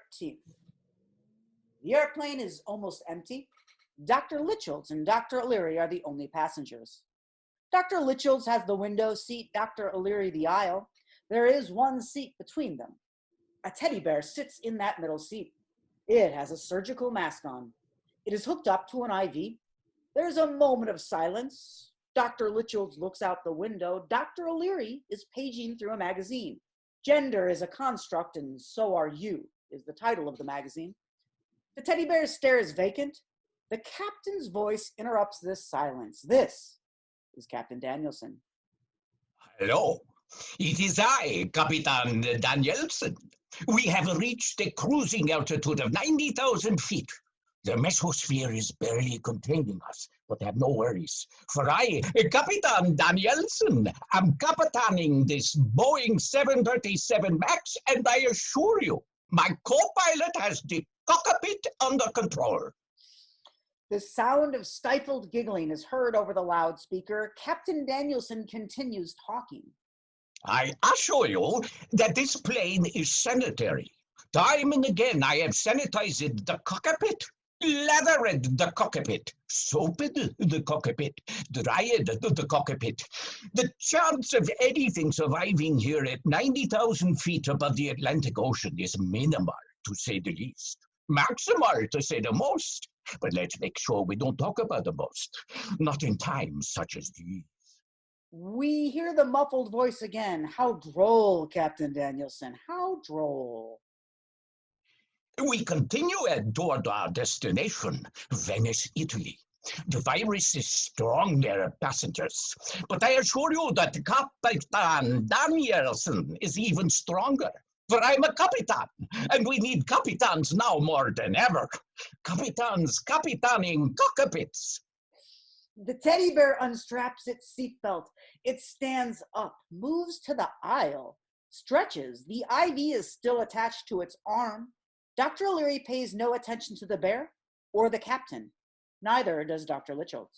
13th. The airplane is almost empty. Dr. Litchfield and Dr. O'Leary are the only passengers. Dr. Litchfield has the window seat, Dr. O'Leary the aisle. There is one seat between them. A teddy bear sits in that middle seat. It has a surgical mask on. It is hooked up to an IV. There's a moment of silence. Dr. Litchfield looks out the window. Dr. O'Leary is paging through a magazine. Gender is a construct and so are you, is the title of the magazine. The teddy bear stares vacant. The captain's voice interrupts this silence. This is Captain Danielson. Hello, it is I, Capitan Danielson. We have reached a cruising altitude of 90,000 feet. The mesosphere is barely containing us, but have no worries. For I, Capitan Danielson, am captaining this Boeing 737 MAX, and I assure you, my co-pilot has the cockpit under control. The sound of stifled giggling is heard over the loudspeaker. Captain Danielson continues talking. I assure you that this plane is sanitary. Time and again I have sanitized the cockpit, lathered the cockpit, soaped the cockpit, dried the cockpit. The chance of anything surviving here at 90,000 feet above the Atlantic Ocean is minimal, to say the least. Maximal, to say the most. But let's make sure we don't talk about the most. Not in times such as these. We hear the muffled voice again. How droll, Captain Danielson. How droll. We continue toward our destination, Venice, Italy. The virus is strong there, passengers. But I assure you that Capitan Danielson is even stronger. For I'm a capitan, and we need capitans now more than ever. Capitans capitaining cockpits. The teddy bear unstraps its seatbelt. It stands up, moves to the aisle, stretches. The IV is still attached to its arm. Dr. O'Leary pays no attention to the bear or the captain. Neither does Dr. Litchfield.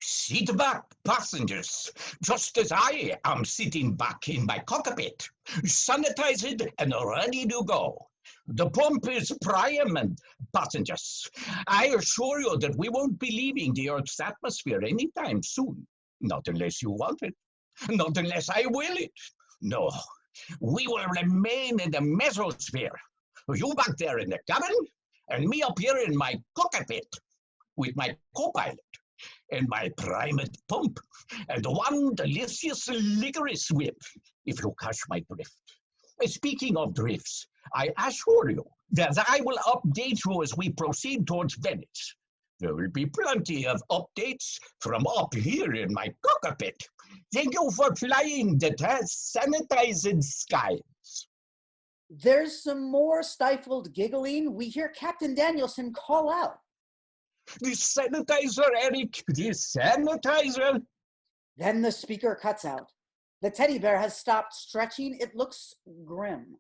Sit back, passengers, just as I am sitting back in my cockpit, sanitized and ready to go. The pump is primed, passengers. I assure you that we won't be leaving the Earth's atmosphere anytime soon. Not unless you want it. Not unless I will it. No, we will remain in the mesosphere. You back there in the cabin, and me up here in my cockpit with my co-pilot and my primed pump and one delicious licorice whip, if you catch my drift. Speaking of drifts, I assure you that I will update you as we proceed towards Venice. There will be plenty of updates from up here in my cockpit. Thank you for flying the sanitized skies. There's some more stifled giggling. We hear Captain Danielson call out. The sanitizer, Eric, the sanitizer. Then the speaker cuts out. The teddy bear has stopped stretching. It looks grim.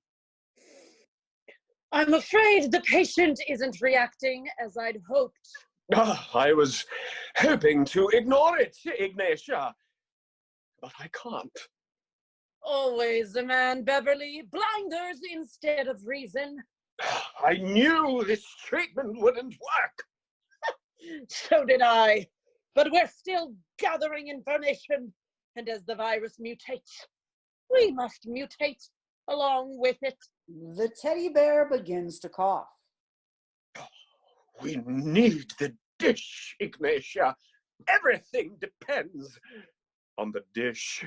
I'm afraid the patient isn't reacting as I'd hoped. I was hoping to ignore it, Ignatia, but I can't. Always a man, Beverly. Blinders instead of reason. I knew this treatment wouldn't work. So did I. But we're still gathering information. And as the virus mutates, we must mutate along with it. The teddy bear begins to cough. We need the dish, Ignatia. Everything depends on the dish.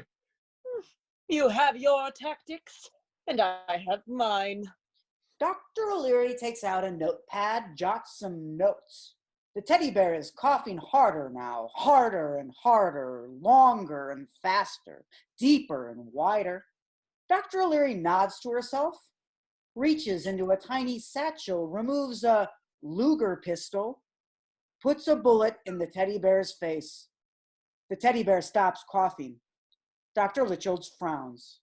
You have your tactics, and I have mine. Dr. O'Leary takes out a notepad, jots some notes. The teddy bear is coughing harder now, harder and harder, longer and faster, deeper and wider. Dr. O'Leary nods to herself, reaches into a tiny satchel, removes a Luger pistol, puts a bullet in the teddy bear's face. The teddy bear stops coughing. Dr. Litchfield frowns.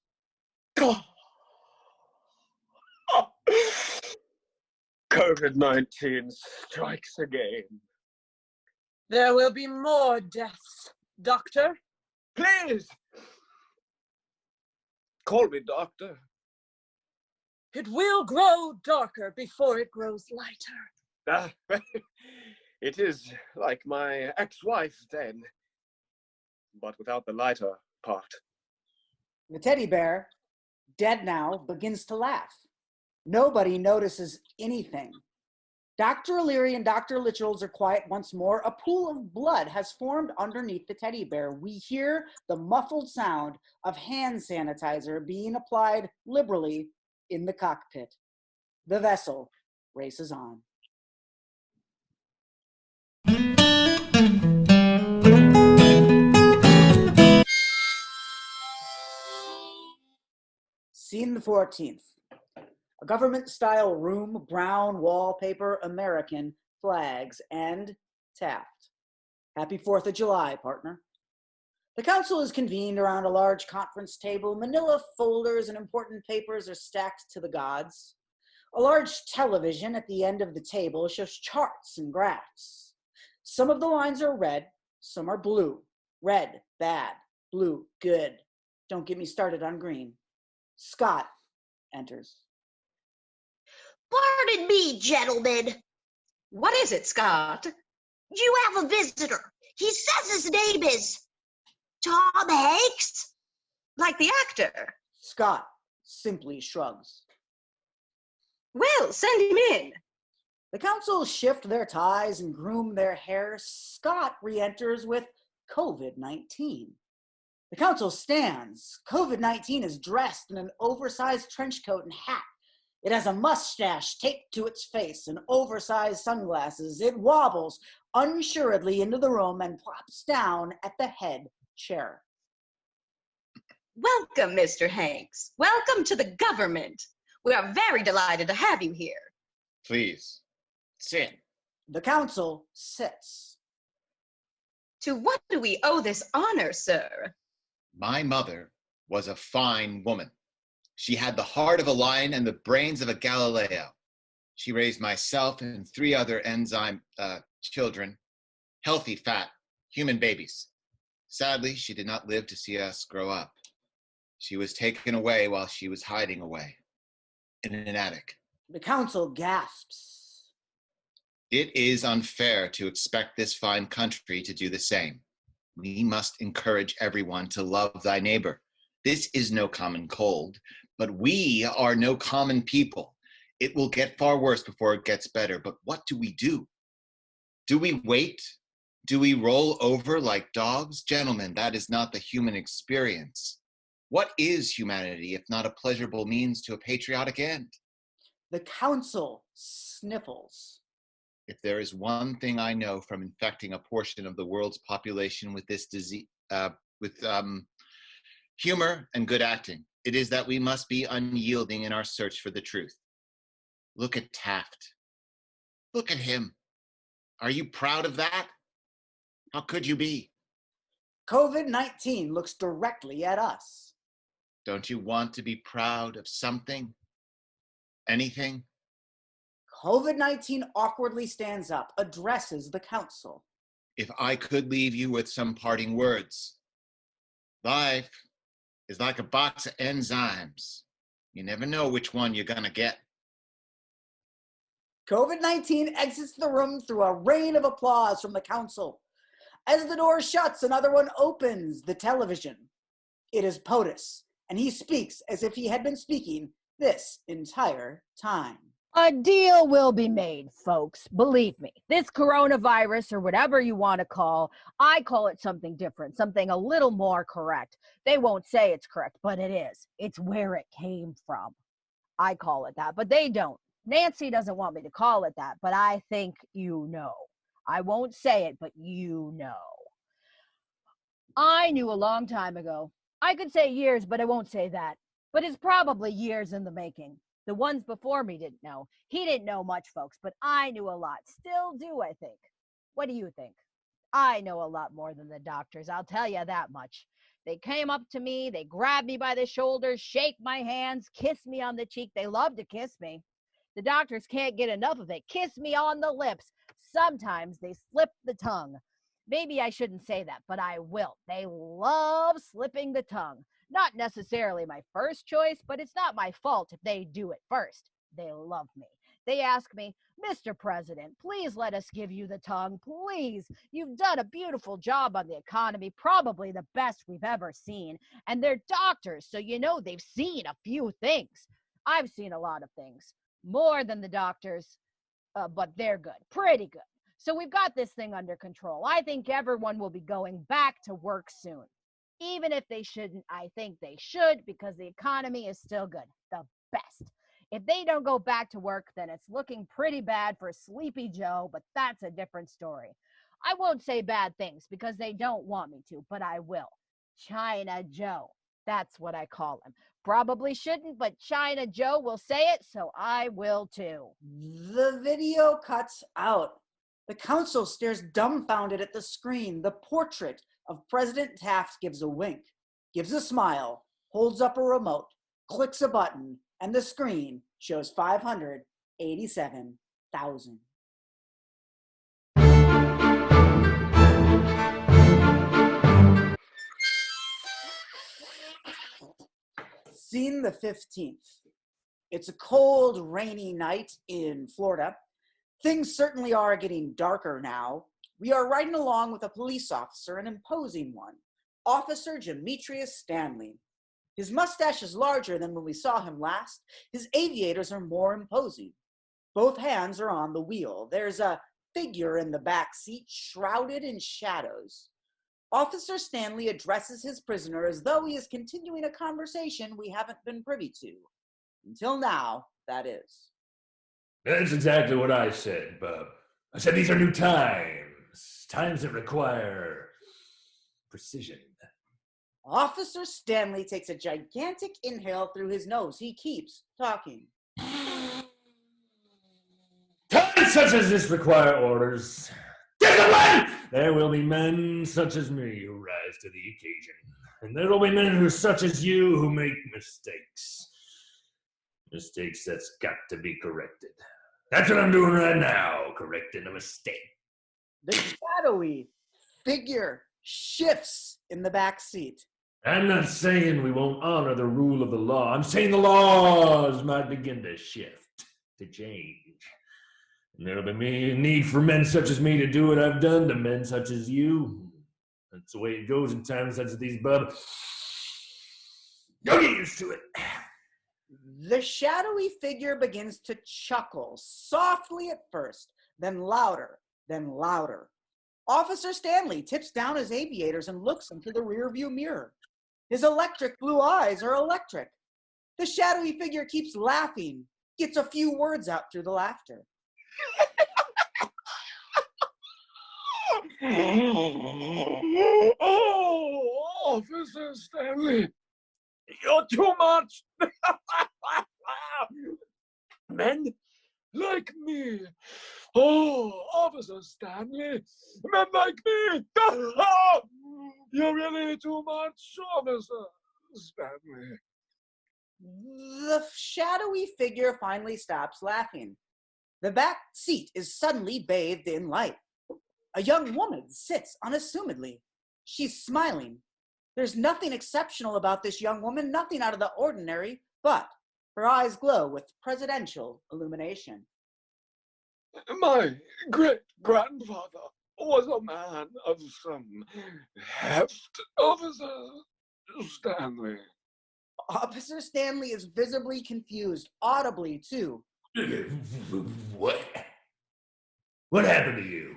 COVID-19 strikes again. There will be more deaths, Doctor. Please, call me doctor. It will grow darker before it grows lighter. It is like my ex-wife then, but without the lighter part. The teddy bear, dead now, begins to laugh. Nobody notices anything. Dr. O'Leary and Dr. Litchels are quiet once more. A pool of blood has formed underneath the teddy bear. We hear the muffled sound of hand sanitizer being applied liberally in the cockpit. The vessel races on. Scene the 14th. A government-style room, brown wallpaper, American flags, and Taft. Happy 4th of July, partner. The council is convened around a large conference table. Manila folders and important papers are stacked to the gods. A large television at the end of the table shows charts and graphs. Some of the lines are red, some are blue. Red, bad. Blue, good. Don't get me started on green. Scott enters. Pardon me, gentlemen. What is it, Scott? You have a visitor. He says his name is Tom Hanks. Like the actor? Scott simply shrugs. Well, send him in. The council shift their ties and groom their hair. Scott re-enters with COVID-19. The council stands. COVID-19 is dressed in an oversized trench coat and hat. It has a mustache taped to its face and oversized sunglasses. It wobbles unsuredly into the room and plops down at the head chair. Welcome, Mr. Hanks. Welcome to the government. We are very delighted to have you here. Please, sit. The council sits. To what do we owe this honor, sir? My mother was a fine woman. She had the heart of a lion and the brains of a Galileo. She raised myself and 3 other enzyme children, healthy, fat, human babies. Sadly, she did not live to see us grow up. She was taken away while she was hiding away in an attic. The council gasps. It is unfair to expect this fine country to do the same. We must encourage everyone to love thy neighbor. This is no common cold, but we are no common people. It will get far worse before it gets better, but what do we do? Do we wait? Do we roll over like dogs? Gentlemen, that is not the human experience. What is humanity if not a pleasurable means to a patriotic end? The council sniffles. If there is one thing I know from infecting a portion of the world's population with this disease, with humor and good acting, it is that we must be unyielding in our search for the truth. Look at Taft. Look at him. Are you proud of that? How could you be? COVID-19 looks directly at us. Don't you want to be proud of something? Anything? COVID-19 awkwardly stands up, addresses the council. If I could leave you with some parting words. Life is like a box of enzymes. You never know which one you're gonna get. COVID-19 exits the room through a rain of applause from the council. As the door shuts, another one opens, the television. It is POTUS, and he speaks as if he had been speaking this entire time. A deal will be made, folks. Believe me, this coronavirus, or whatever you want to I call it something different, something a little more correct. They won't say it's correct, but it is. It's where it came from. I call it that, but they don't. Nancy doesn't want me to call it that, but I think you know. I won't say it, but you know. I knew a long time ago. I could say years, but I won't say that. But it's probably years in the making. The ones before me didn't know. He didn't know much, folks, but I knew a lot. Still do, I think. What do you think? I know a lot more than the doctors, I'll tell you that much. They came up to me, they grabbed me by the shoulders, shake my hands, kiss me on the cheek. They love to kiss me. The doctors can't get enough of it. Kiss me on the lips. Sometimes they slip the tongue. Maybe I shouldn't say that, but I will. They love slipping the tongue. Not necessarily my first choice, but it's not my fault if they do it first. They love me. They ask me, Mr. President, please let us give you the tongue, please. You've done a beautiful job on the economy, probably the best we've ever seen. And they're doctors, so you know they've seen a few things. I've seen a lot of things, more than the doctors, but they're good, pretty good. So we've got this thing under control. I think everyone will be going back to work soon. Even if they shouldn't, I think they should because the economy is still good, the best. If they don't go back to work, then it's looking pretty bad for Sleepy Joe, but that's a different story. I won't say bad things because they don't want me to, but I will. China Joe, that's what I call him. Probably shouldn't, but China Joe will say it, so I will too. The video cuts out. The council stares dumbfounded at the screen. The portrait of President Taft gives a wink, gives a smile, holds up a remote, clicks a button, and the screen shows 587,000. Scene the 15th. It's a cold, rainy night in Florida. Things certainly are getting darker now. We are riding along with a police officer, an imposing one, Officer Demetrius Stanley. His mustache is larger than when we saw him last. His aviators are more imposing. Both hands are on the wheel. There's a figure in the back seat shrouded in shadows. Officer Stanley addresses his prisoner as though he is continuing a conversation we haven't been privy to. Until now, that is. That's exactly what I said, Bub. I said these are new times. Times that require precision. Officer Stanley takes a gigantic inhale through his nose. He keeps talking. Times such as this require orders. Discipline! There will be men such as me who rise to the occasion. And there will be men who such as you who make mistakes. Mistakes that's got to be corrected. That's what I'm doing right now, correcting a mistake. The shadowy figure shifts in the back seat. I'm not saying we won't honor the rule of the law. I'm saying the laws might begin to shift, to change. And there'll be need for men such as me to do what I've done to men such as you. That's the way it goes in times such as these, bub. You'll get used to it. The shadowy figure begins to chuckle, softly at first, then louder, then louder. Officer Stanley tips down his aviators and looks into the rearview mirror. His electric blue eyes are electric. The shadowy figure keeps laughing, gets a few words out through the laughter. Oh, Officer Stanley, you're too much. Men like me. Oh, Officer Stanley, men like me. You're really too much, Officer Stanley. The shadowy figure finally stops laughing. The back seat is suddenly bathed in light. A young woman sits unassumedly. She's smiling. There's nothing exceptional about this young woman, nothing out of the ordinary, but her eyes glow with presidential illumination. My great-grandfather was a man of some heft, Officer Stanley. Officer Stanley is visibly confused, audibly too. What? What happened to you?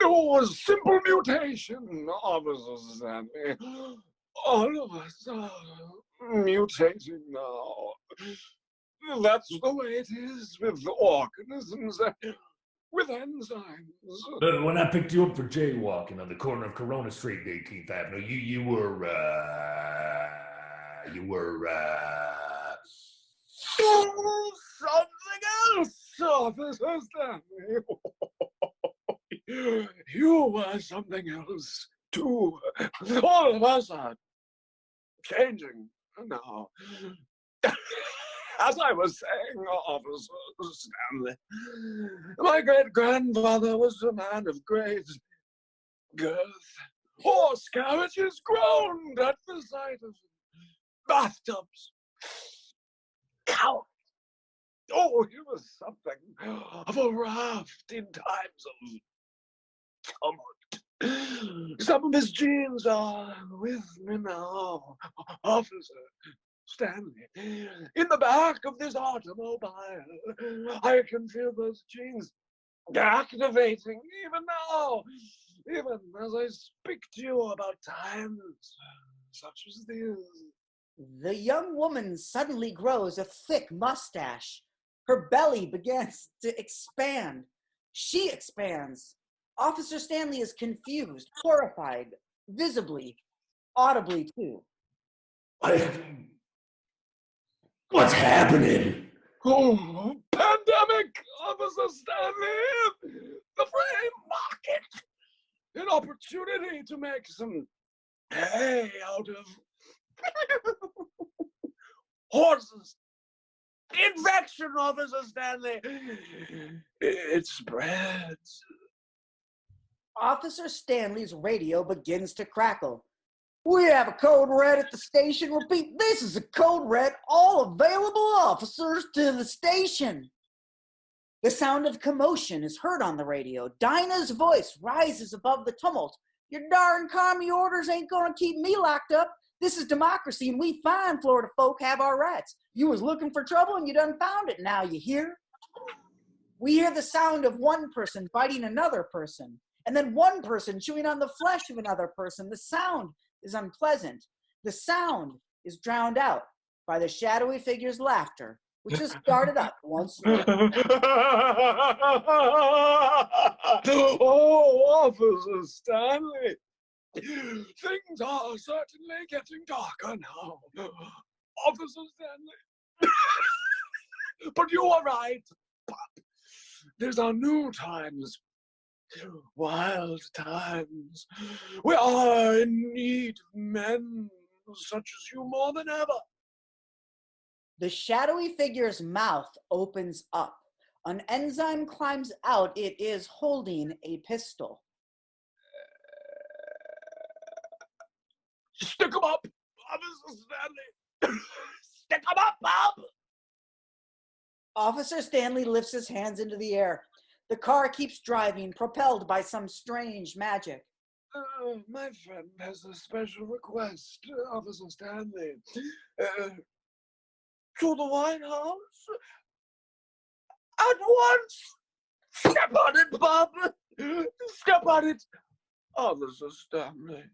It was simple mutation, Officer Stanley. All of us are mutating now. That's the way it is with organisms, with enzymes. But when I picked you up for jaywalking on the corner of Corona Street and 18th Avenue, you were something else, Officer Stanley. You were something else, too. All of us are changing now. As I was saying, Officer Stanley, my great-grandfather was a man of great girth. Horse carriages groaned at the sight of him. bathtubs. Coward. Oh, he was something of a raft in times of tumult. Some of his genes are with me now, Officer Stanley. In the back of this automobile, I can feel those genes activating even now, even as I speak to you about times such as these. The young woman suddenly grows a thick mustache. Her belly begins to expand. She expands. Officer Stanley is confused, horrified, visibly, audibly too. What's happening? Oh, pandemic, Officer Stanley! The free market! An opportunity to make some hay out of horses. Infection, Officer Stanley! It spreads. Officer Stanley's radio begins to crackle. We have a code red at the station. Repeat, this is a code red. All available officers to the station. The sound of commotion is heard on the radio. Dinah's voice rises above the tumult. Your darn commie orders ain't gonna keep me locked up. This is democracy, and we fine Florida folk have our rights. You was looking for trouble, and you done found it. Now you hear? We hear the sound of one person fighting another person, and then one person chewing on the flesh of another person. The sound is unpleasant. The sound is drowned out by the shadowy figure's laughter, which has started up once more. Oh, Officer Stanley, things are certainly getting darker now. Officer Stanley. But you are right, Pop. These are new times. Wild times. We are in need of men such as you more than ever. The shadowy figure's mouth opens up. An enzyme climbs out. It is holding a pistol. Stick 'em up, Officer Stanley. Stick 'em up, Bob. Officer Stanley lifts his hands into the air. The car keeps driving, propelled by some strange magic. My friend has a special request, Officer Stanley. To the White House? At once! Step on it, Bob! Step on it, Officer Stanley.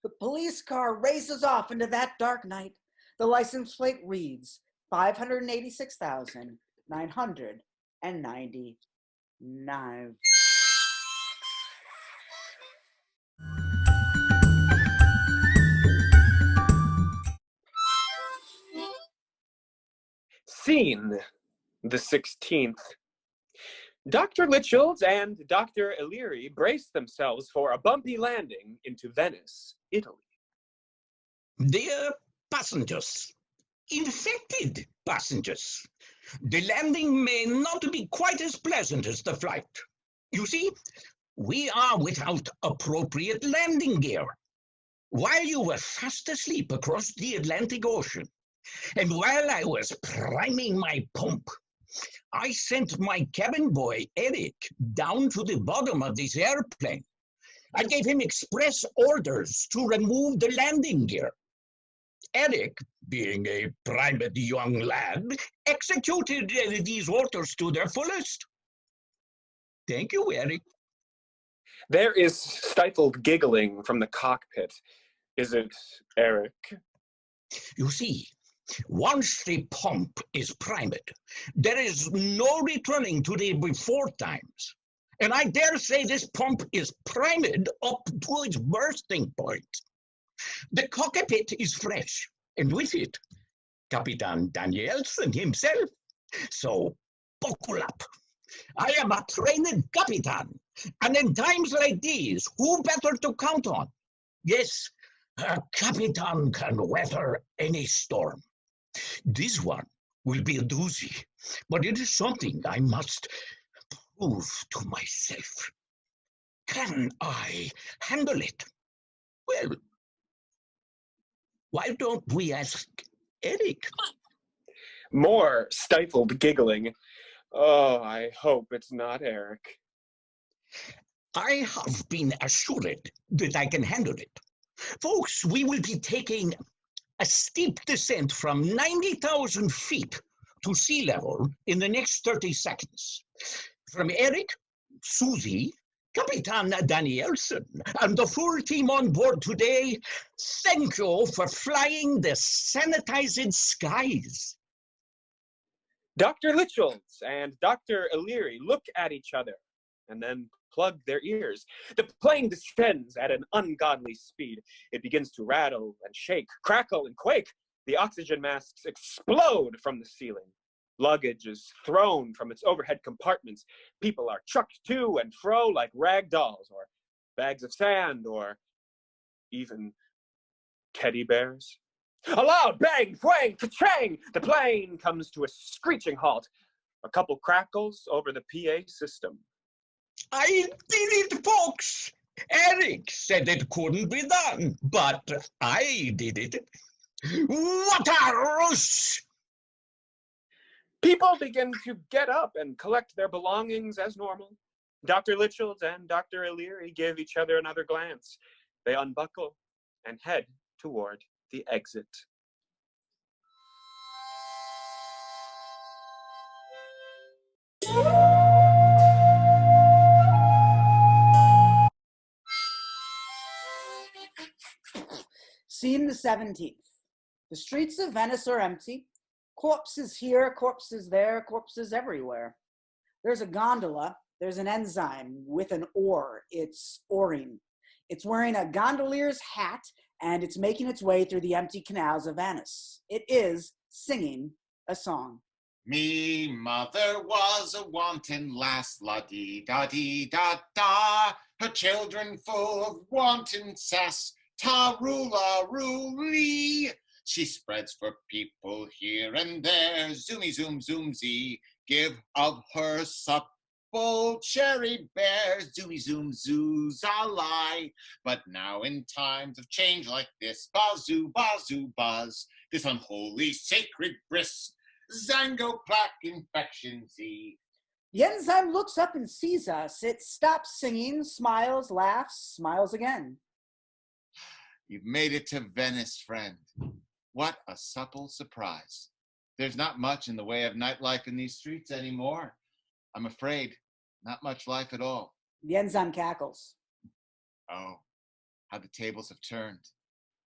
The police car races off into that dark night. The license plate reads 586,999. Scene the 16th. Dr. Litchfield and Dr. Illyri brace themselves for a bumpy landing into Venice, Italy. Dear passengers, infected passengers, the landing may not be quite as pleasant as the flight. You see, we are without appropriate landing gear. While you were fast asleep across the Atlantic Ocean, and while I was priming my pump, I sent my cabin boy, Eric, down to the bottom of this airplane. I gave him express orders to remove the landing gear. Eric, being a private young lad, executed these orders to their fullest. Thank you, Eric. There is stifled giggling from the cockpit. Is it Eric? You see, once the pump is primed, there is no returning to the before times. And I dare say this pump is primed up to its bursting point. The cockpit is fresh, and with it, Capitan Danielson himself. So, buckle up. I am a trained Capitan, and in times like these, who better to count on? Yes, a Capitan can weather any storm. This one will be a doozy, but it is something I must prove to myself. Can I handle it? Well, Why don't we ask Eric? More stifled giggling. Oh, I hope it's not Eric. I have been assured that I can handle it. Folks, we will be taking a steep descent from 90,000 feet to sea level in the next 30 seconds. From Eric, Susie, Capitan Danielson, and the full team on board today, thank you for flying the sanitized skies. Dr. Litchels and Dr. O'Leary look at each other and then plug their ears. The plane descends at an ungodly speed. It begins to rattle and shake, crackle and quake. The oxygen masks explode from the ceiling. Luggage is thrown from its overhead compartments. People are chucked to and fro like rag dolls, or bags of sand, or even teddy bears. A loud bang, twang, ka-chang! The plane comes to a screeching halt. A couple crackles over the PA system. I did it, folks! Eric said it couldn't be done, but I did it. What a rush! People begin to get up and collect their belongings as normal. Dr. Litchels and Dr. O'Leary give each other another glance. They unbuckle and head toward the exit. Scene the 17th. The streets of Venice are empty. Corpses here, corpses there, corpses everywhere. There's a gondola. There's an enzyme with an oar. It's oaring. It's wearing a gondolier's hat, and it's making its way through the empty canals of Venice. It is singing a song. Me mother was a wanton lass, la-dee-da-dee-da-da. Her children full of wanton sass, ta-rula-rooly. She spreads for people here and there, zoomy zoom zoomzy. Give of her supple cherry bears, zoomy zoom zoos a lie. But now in times of change like this, bazoo bazoo buzz, this unholy sacred bris, zango plaque infection Z. The enzyme looks up and sees us. It stops singing, smiles, laughs, smiles again. You've made it to Venice, friend. What a supple surprise. There's not much in the way of nightlife in these streets anymore. I'm afraid, not much life at all. The enzyme cackles. Oh, how the tables have turned.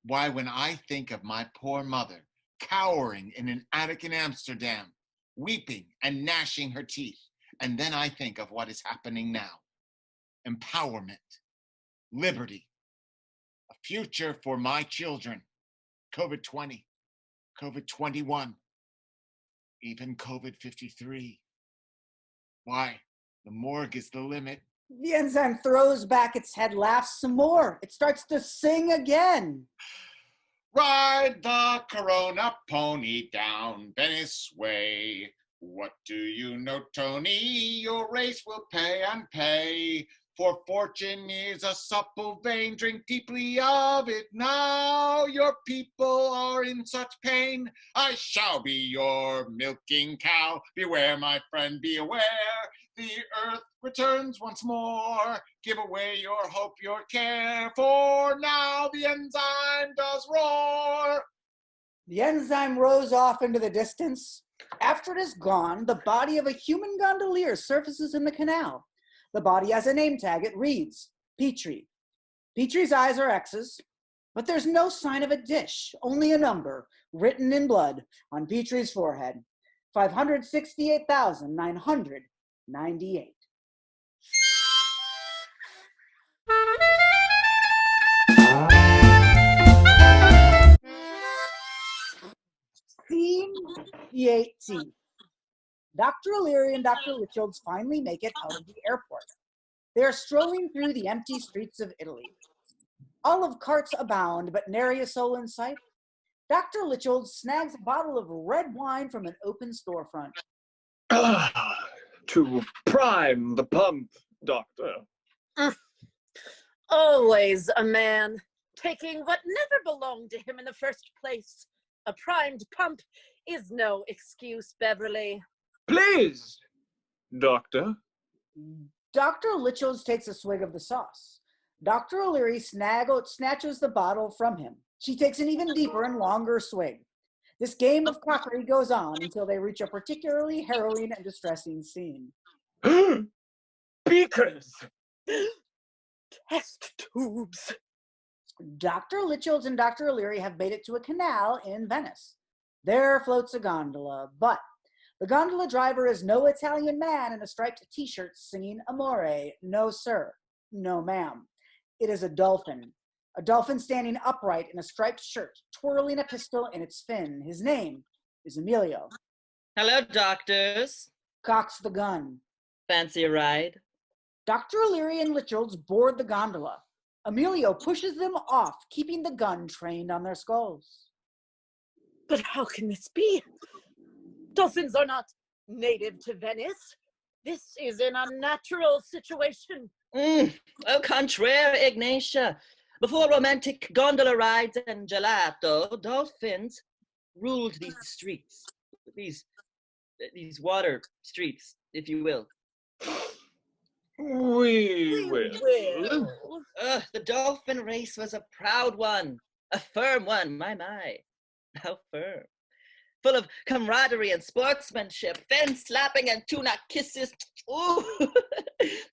Why, when I think of my poor mother, cowering in an attic in Amsterdam, weeping and gnashing her teeth, and then I think of what is happening now. Empowerment, liberty, a future for my children. COVID-20, COVID-21, even COVID-53. Why, the morgue is the limit. The enzyme throws back its head, laughs some more. It starts to sing again. Ride the Corona pony down Venice way. What do you know, Tony? Your race will pay and pay. For fortune is a supple vein, drink deeply of it now. Your people are in such pain, I shall be your milking cow. Beware, my friend, be aware. The earth returns once more. Give away your hope, your care, for now the enzyme does roar. The enzyme rows off into the distance. After it is gone, the body of a human gondolier surfaces in the canal. The body has a name tag. It reads, Petrie. Petrie's eyes are X's, but there's no sign of a dish, only a number written in blood on Petrie's forehead, 568,998. Scene the 18th. Dr. O'Leary and Dr. Litchels finally make it out of the airport. They are strolling through the empty streets of Italy. Olive carts abound, but nary a soul in sight. Dr. Litchels snags a bottle of red wine from an open storefront. To prime the pump, Doctor. Always a man. taking what never belonged to him in the first place. A primed pump is no excuse, Beverly. Please, Doctor. Dr. Litchels takes a swig of the sauce. Dr. O'Leary snatches the bottle from him. She takes an even deeper and longer swig. This game of crockery goes on until they reach a particularly harrowing and distressing scene. Beakers! Test tubes. Dr. Litchels and Dr. O'Leary have made it to a canal in Venice. There floats a gondola, but the gondola driver is no Italian man in a striped t-shirt singing Amore. No, sir. No, ma'am. It is a dolphin standing upright in a striped shirt, twirling a pistol in its fin. His name is Emilio. Hello, doctors. Cocks the gun. Fancy a ride? Dr. O'Leary and Litchels board the gondola. Emilio pushes them off, keeping the gun trained on their skulls. But how can this be? Dolphins are not native to Venice. This is an unnatural situation. Au contraire, Ignatia. Before romantic gondola rides and gelato, dolphins ruled these streets. These water streets, if you will. We will. The dolphin race was a proud one. A firm one, my. How firm. Full of camaraderie and sportsmanship, fin slapping and tuna kisses. Ooh.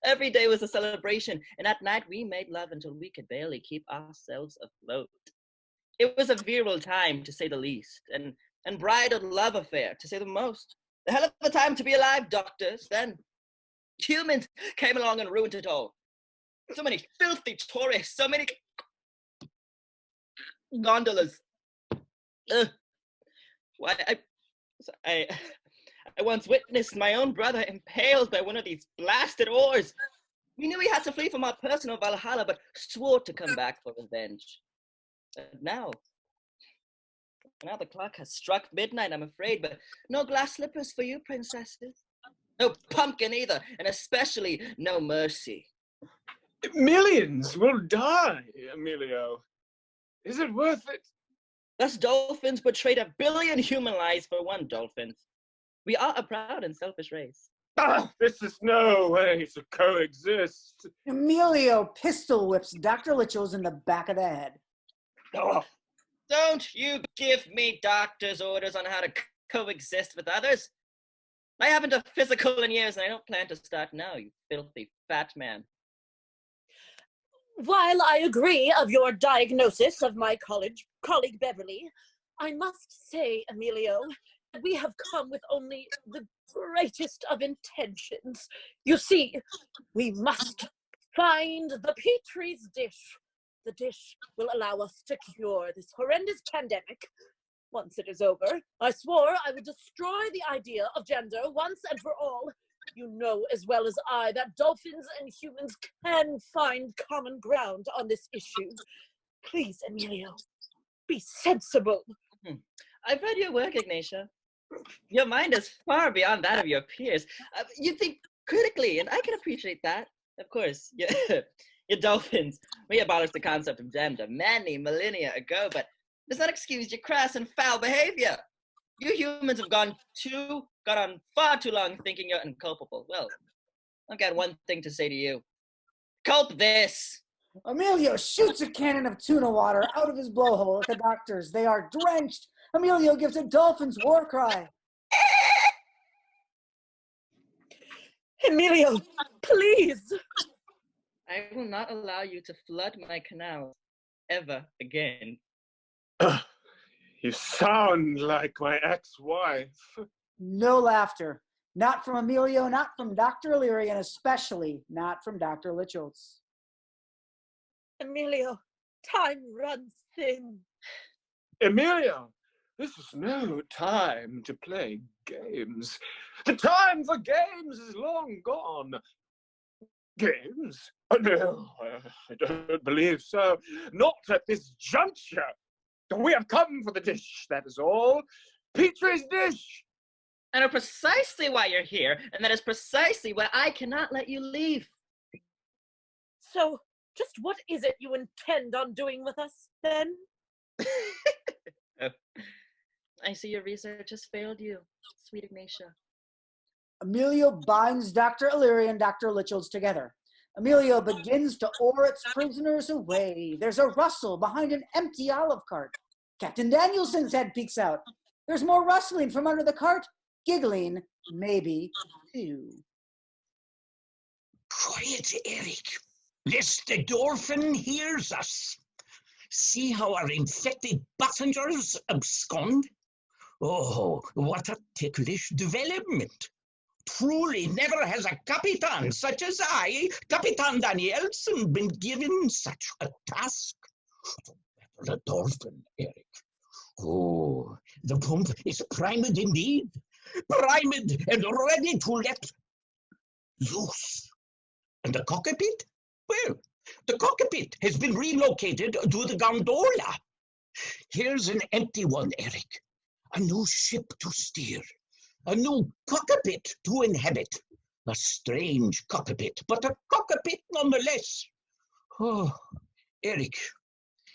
Every day was a celebration, and at night we made love until we could barely keep ourselves afloat. It was a virile time, to say the least, and bridal love affair, to say the most. A hell of a time to be alive, doctors. Then humans came along and ruined it all. So many filthy tourists, so many gondolas. Why, I once witnessed my own brother impaled by one of these blasted oars. We knew he had to flee from our personal Valhalla, but swore to come back for revenge. Now the clock has struck midnight, I'm afraid, but no glass slippers for you, princesses. No pumpkin either, and especially no mercy. Millions will die, Emilio. Is it worth it? Us dolphins betrayed 1 billion human lives for one dolphin. We are a proud and selfish race. This is no way to coexist. Emilio pistol whips Dr. Litchels in the back of the head. Oh. Don't you give me doctor's orders on how to coexist with others. I haven't a physical in years, and I don't plan to start now, you filthy fat man. While I agree of your diagnosis of my colleague Beverly, I must say, Emilio, we have come with only the greatest of intentions. You see, we must find the Petrie's dish. The dish will allow us to cure this horrendous pandemic. Once it is over, I swore I would destroy the idea of gender once and for all. You know as well as I that dolphins and humans can find common ground on this issue. Please, Emilio, be sensible. I've read your work, Ignatia. Your mind is far beyond that of your peers. You think critically, and I can appreciate that. Of course, you dolphins, we abolished the concept of gender many millennia ago, but does not excuse your crass and foul behavior. You humans have gone on far too long thinking you're inculpable. Well, I've got one thing to say to you. Culp this! Emilio shoots a cannon of tuna water out of his blowhole at the doctors. They are drenched. Emilio gives a dolphin's war cry. Emilio, please! I will not allow you to flood my canals ever again. You sound like my ex-wife. No laughter. Not from Emilio, not from Dr. O'Leary, and especially not from Dr. Litchels. Emilio, time runs thin. Emilio, this is no time to play games. The time for games is long gone. Games? Oh, no, I don't believe so. Not at this juncture. We have come for the dish, that is all. Petrie's dish. I know precisely why you're here, and that is precisely why I cannot let you leave. So, Just what is it you intend on doing with us, then? Oh, I see your research has failed you, sweet Ignatia. Emilio binds Dr. Illyria and Dr. Litchels together. Emilio begins to oar its prisoners away. There's a rustle behind an empty olive cart. Captain Danielson's head peeks out. There's more rustling from under the cart. Giggling, maybe, too. Quiet, Eric, lest the dolphin hears us. See how our infected passengers abscond? Oh, what a ticklish development. Truly never has a Capitan such as I, Capitan Danielson, been given such a task. The dolphin, Eric. Oh, the pump is primed indeed. Primed and ready to let loose. And the cockpit? Well, the cockpit has been relocated to the gondola. Here's an empty one, Eric. A new ship to steer. A new cockpit to inhabit. A strange cockpit, but a cockpit nonetheless. Oh, Eric,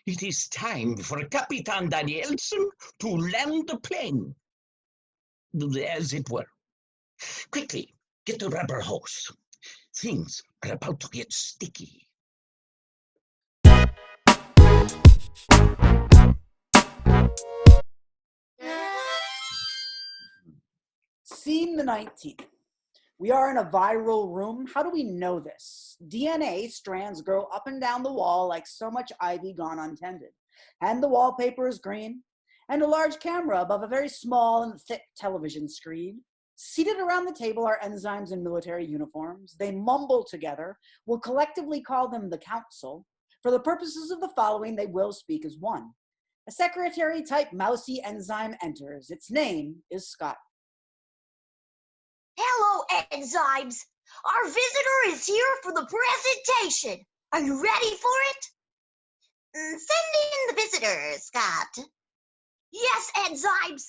it is time for Capitan Danielson to land the plane. As it were. Quickly, get the rubber hose. Things are about to get sticky. Scene the 19th. We are in a viral room. How do we know this? DNA strands grow up and down the wall like so much ivy gone untended. And the wallpaper is green. And a large camera above a very small and thick television screen. Seated around the table are enzymes in military uniforms. They mumble together. We'll collectively call them the council. For the purposes of the following, they will speak as one. A secretary-type mousy enzyme enters. Its name is Scott. Hello, enzymes. Our visitor is here for the presentation. Are you ready for it? Send in the visitor, Scott. Yes, enzymes.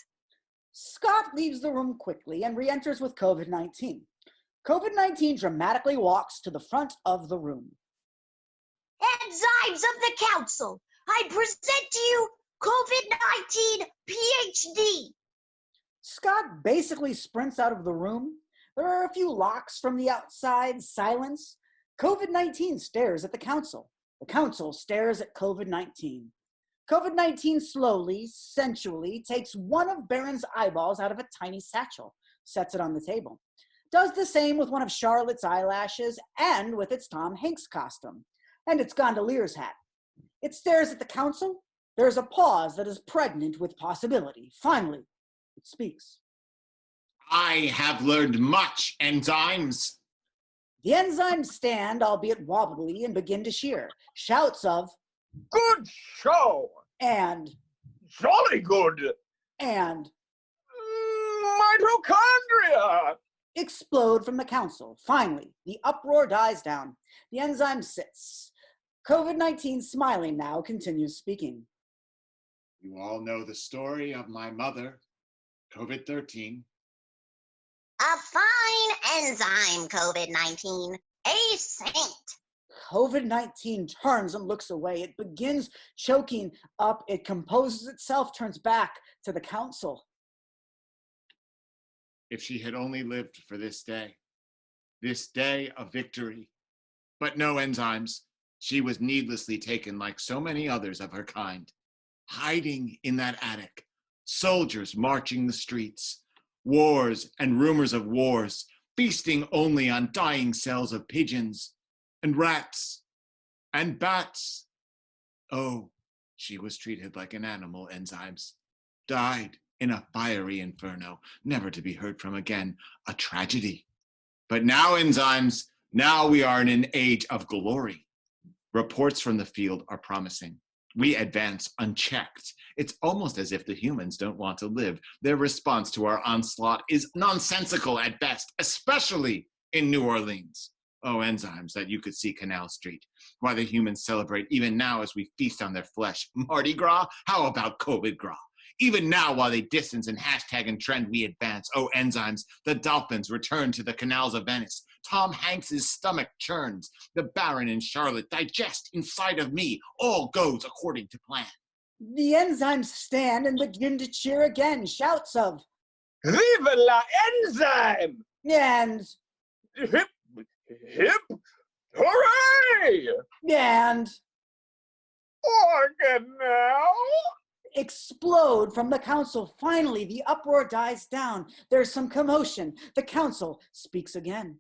Scott leaves the room quickly and re-enters with COVID-19. COVID-19 dramatically walks to the front of the room. Enzymes of the council, I present to you COVID-19 PhD. Scott basically sprints out of the room. There are a few locks from the outside, silence. COVID-19 stares at the council. The council stares at COVID-19. COVID-19 slowly, sensually takes one of Baron's eyeballs out of a tiny satchel, sets it on the table. Does the same with one of Charlotte's eyelashes and with its Tom Hanks costume and its gondolier's hat. It stares at the council. There's a pause that is pregnant with possibility. Finally, it speaks. I have learned much, enzymes. The enzymes stand, albeit wobbly, and begin to shear. Shouts of, Good show! and, Jolly good! and, Mitochondria! explode from the council. Finally, the uproar dies down. The enzyme sits. COVID-19, smiling now, continues speaking. You all know the story of my mother, COVID-13. A fine enzyme, COVID-19. A saint. COVID-19 turns and looks away. It begins choking up. It composes itself, turns back to the council. If she had only lived for this day of victory. But no, enzymes. She was needlessly taken like so many others of her kind. Hiding in that attic. Soldiers marching the streets. Wars and rumors of wars. Feasting only on dying cells of pigeons. And rats. And bats. Oh, she was treated like an animal, enzymes. Died in a fiery inferno, never to be heard from again. A tragedy. But now, enzymes, now we are in an age of glory. Reports from the field are promising. We advance unchecked. It's almost as if the humans don't want to live. Their response to our onslaught is nonsensical at best, especially in New Orleans. Oh, enzymes, that you could see Canal Street. Why the humans celebrate even now as we feast on their flesh. Mardi Gras? How about COVID Gras? Even now, while they distance and hashtag and trend, we advance. Oh, enzymes, the dolphins return to the canals of Venice. Tom Hanks's stomach churns. The Baron and Charlotte digest inside of me. All goes according to plan. The enzymes stand and begin to cheer again. Shouts of Viva la enzyme! and Hip, hip, hooray! and Organ now! explode from the council. Finally, the uproar dies down. There's some commotion. The council speaks again.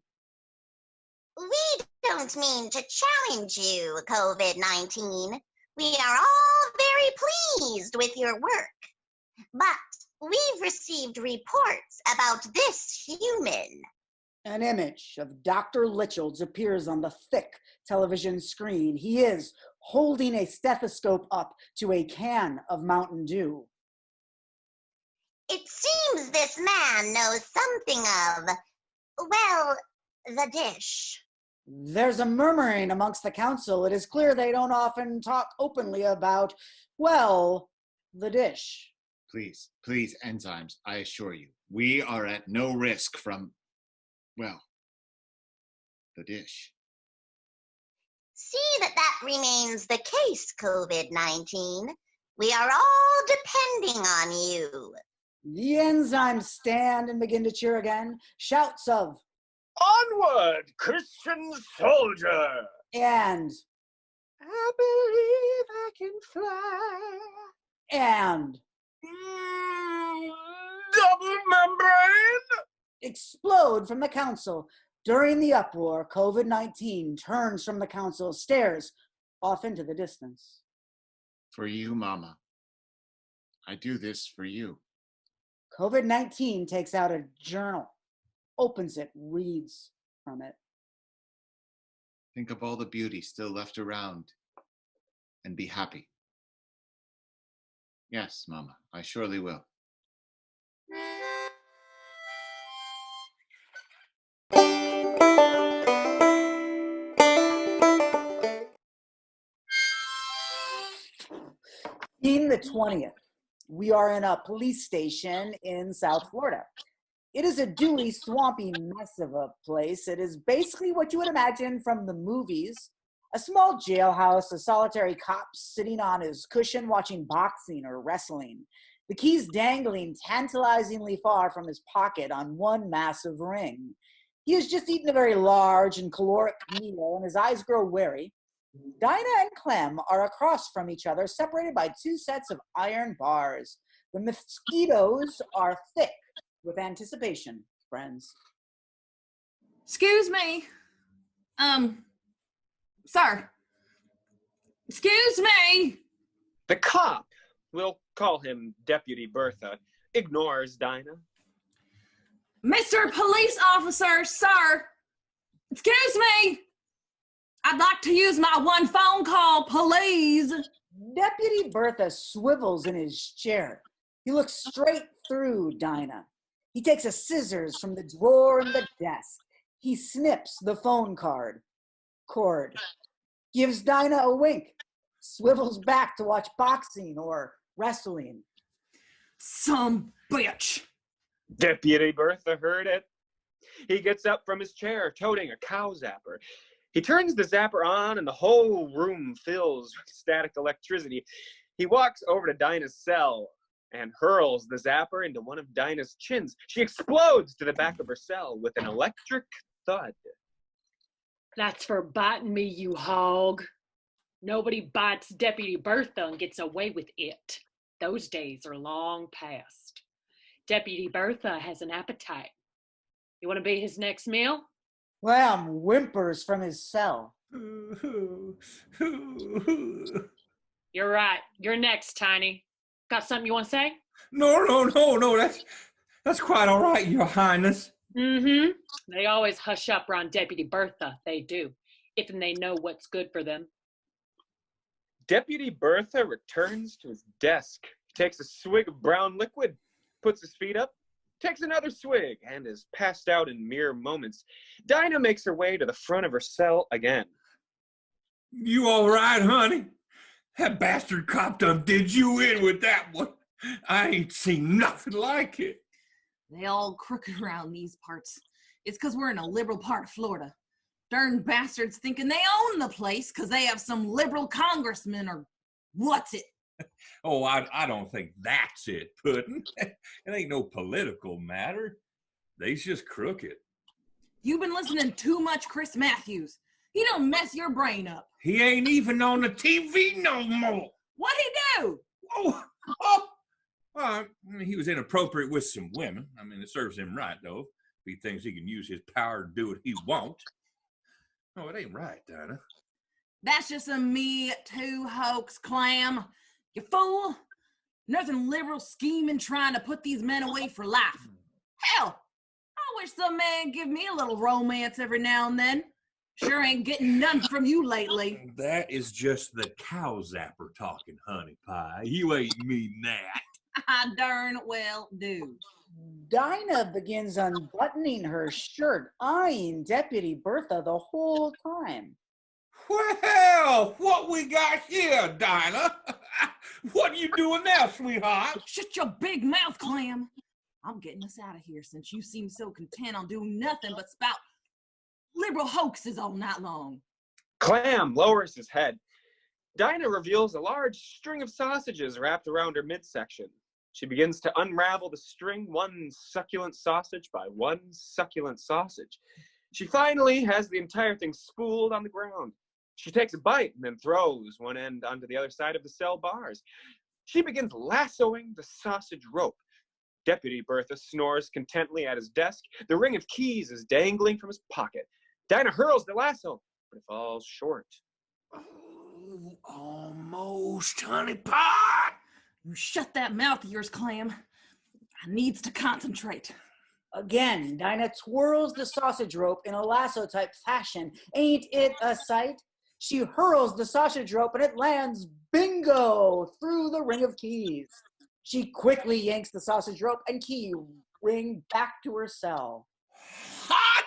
We don't mean to challenge you, COVID-19. We are all very pleased with your work. But we've received reports about this human. An image of Dr. Litchels appears on the thick television screen. He is holding a stethoscope up to a can of Mountain Dew. It seems this man knows something of, well, the dish. There's a murmuring amongst the council. It is clear they don't often talk openly about, well, the dish. Please, please, enzymes, I assure you, we are at no risk from, well, the dish. See that remains the case, COVID-19. We are all depending on you. The enzymes stand and begin to cheer again. Shouts of Onward, Christian soldier! and I believe I can fly. and Double membrane! explode from the council. During the uproar, COVID-19 turns from the council, stares off into the distance. For you, Mama. I do this for you. COVID-19 takes out a journal, opens it, reads from it. Think of all the beauty still left around and be happy. Yes, Mama, I surely will. Scene the 20th. We are in a police station in South Florida. It is a dewy, swampy mess of a place. It is basically what you would imagine from the movies. A small jailhouse, a solitary cop sitting on his cushion watching boxing or wrestling. The keys dangling tantalizingly far from his pocket on one massive ring. He has just eaten a very large and caloric meal and his eyes grow wary. Dinah and Clem are across from each other, separated by two sets of iron bars. The mosquitoes are thick with anticipation, friends. Excuse me. Sir. Excuse me. The cop, we'll call him Deputy Bertha, ignores Dinah. Mr. Police Officer, sir. Excuse me. I'd like to use my one phone call, please. Deputy Bertha swivels in his chair. He looks straight through Dinah. He takes a scissors from the drawer in the desk. He snips the phone cord, gives Dinah a wink, swivels back to watch boxing or wrestling. Some bitch. Deputy Bertha heard it. He gets up from his chair, toting a cow zapper. He turns the zapper on and the whole room fills with static electricity. He walks over to Dinah's cell and hurls the zapper into one of Dinah's chins. She explodes to the back of her cell with an electric thud. That's for biting me, you hog. Nobody bites Deputy Bertha and gets away with it. Those days are long past. Deputy Bertha has an appetite. You want to be his next meal? Clem whimpers from his cell. You're right. You're next, Tiny. Got something you want to say? No. That's quite all right, Your Highness. Mm-hmm. They always hush up around Deputy Bertha. They do. If they know what's good for them. Deputy Bertha returns to his desk. He takes a swig of brown liquid, puts his feet up, takes another swig, and is passed out in mere moments. Dinah makes her way to the front of her cell again. You all right, honey? That bastard cop done did you in with that one. I ain't seen nothing like it. They all crooked around these parts. It's because we're in a liberal part of Florida. Darn bastards thinking they own the place because they have some liberal congressman or what's it? Oh, I don't think that's it, Puddin'. It ain't no political matter. They's just crooked. You've been listening too much Chris Matthews. He don't mess your brain up. He ain't even on the TV no more. What'd he do? Well, I mean, he was inappropriate with some women. I mean, it serves him right, though. If he thinks he can use his power to do what he wants. No, it ain't right, Dinah. That's just a Me Too hoax, Clam. You fool. Nothing liberal scheming trying to put these men away for life. Hell, I wish some man give me a little romance every now and then. Sure ain't getting none from you lately. That is just the cow zapper talking, honey pie. You ain't mean that. I darn well do. Dinah begins unbuttoning her shirt, eyeing Deputy Bertha the whole time. Well, what we got here, Dinah? What are you doing now, sweetheart? Shut your big mouth, Clam. I'm getting us out of here since you seem so content on doing nothing but spout liberal hoaxes all night long. Clam lowers his head. Dinah reveals a large string of sausages wrapped around her midsection. She begins to unravel the string, one succulent sausage by one succulent sausage. She finally has the entire thing spooled on the ground. She takes a bite and then throws one end onto the other side of the cell bars. She begins lassoing the sausage rope. Deputy Bertha snores contentedly at his desk. The ring of keys is dangling from his pocket. Dinah hurls the lasso, but it falls short. Oh, almost, honey pie. You shut that mouth of yours, Clam. I needs to concentrate. Again, Dinah twirls the sausage rope in a lasso-type fashion. Ain't it a sight? She hurls the sausage rope and it lands, bingo, through the ring of keys. She quickly yanks the sausage rope and key ring back to her cell. Hot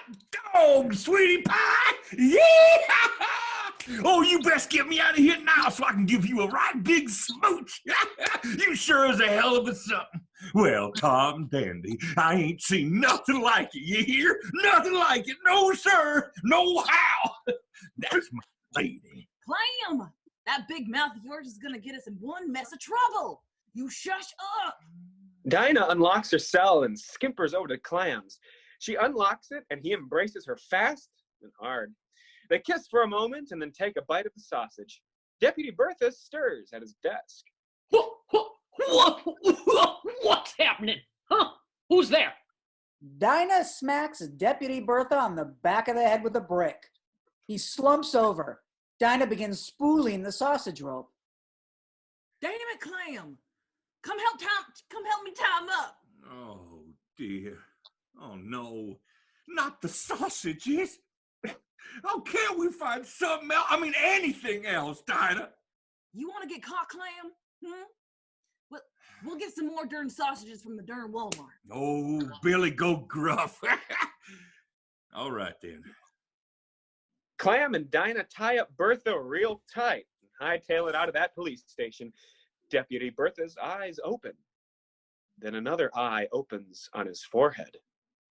dog, sweetie pie! Yeah! Oh, you best get me out of here now so I can give you a right big smooch. You sure is a hell of a something. Well, Tom Dandy, I ain't seen nothing like it. You hear? Nothing like it. No, sir. No how. That's my lady. Clam! That big mouth of yours is gonna get us in one mess of trouble. You shush up. Dinah unlocks her cell and skimpers over to Clams. She unlocks it and he embraces her fast and hard. They kiss for a moment and then take a bite of the sausage. Deputy Bertha stirs at his desk. What's happening? Huh? Who's there? Dinah smacks Deputy Bertha on the back of the head with a brick. He slumps over. Dinah begins spooling the sausage rope. Damn it, Clam. Come help me tie him up. Oh, dear. Oh, no. Not the sausages. Oh, can't we find something else? I mean, anything else, Dinah. You want to get caught, Clam? We'll get some more darn sausages from the darn Walmart. Oh, Billy, go gruff. All right, then. Clam and Dinah tie up Bertha real tight and hightail it out of that police station. Deputy Bertha's eyes open. Then another eye opens on his forehead.